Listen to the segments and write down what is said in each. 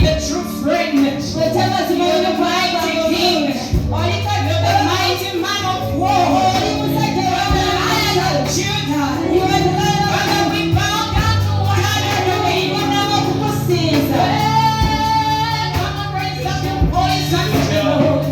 the true friend, the mighty king, the mighty man of war, Lion of Judah. Father, we bow down to worship you. Come and raise up your voice unto the Lord.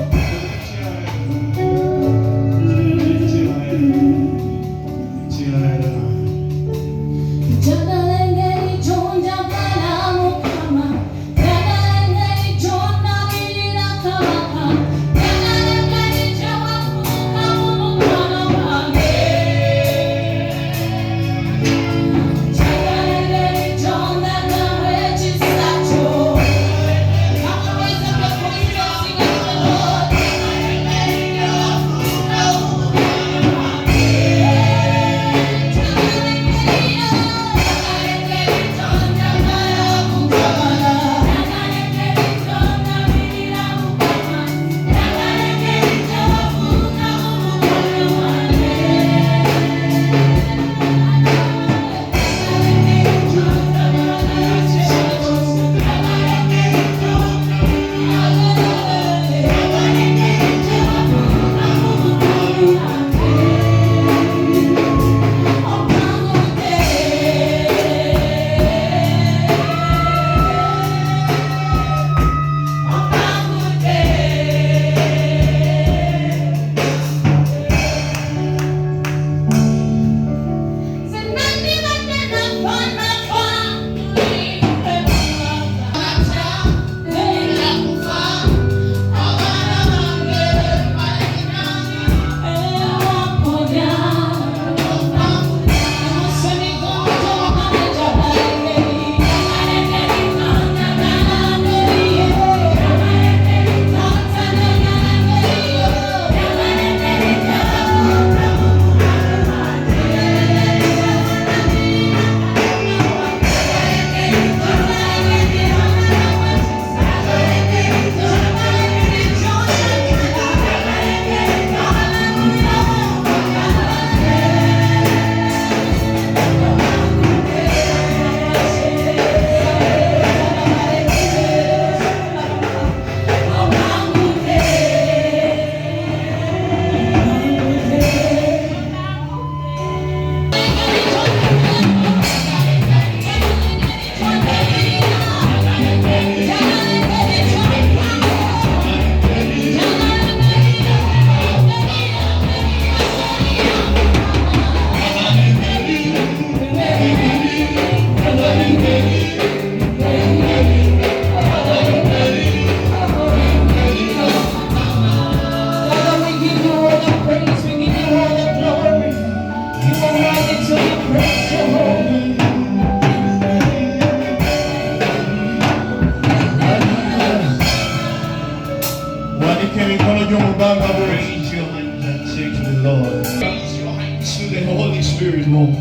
Raise your hands and say to the Lord. Raise your hands to the Holy Spirit, Lord.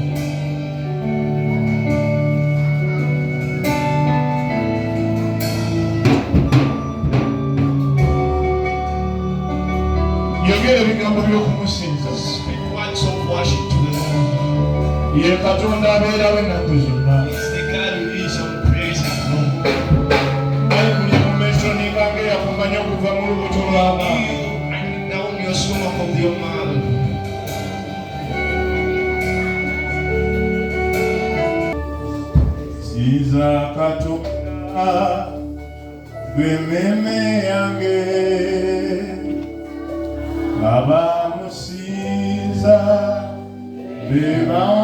Speak words of worship to the Lord. It's the God who is on praise and glory. Bring down your stomach of your mother. Siza katonda gwe meme yange abamusinza beba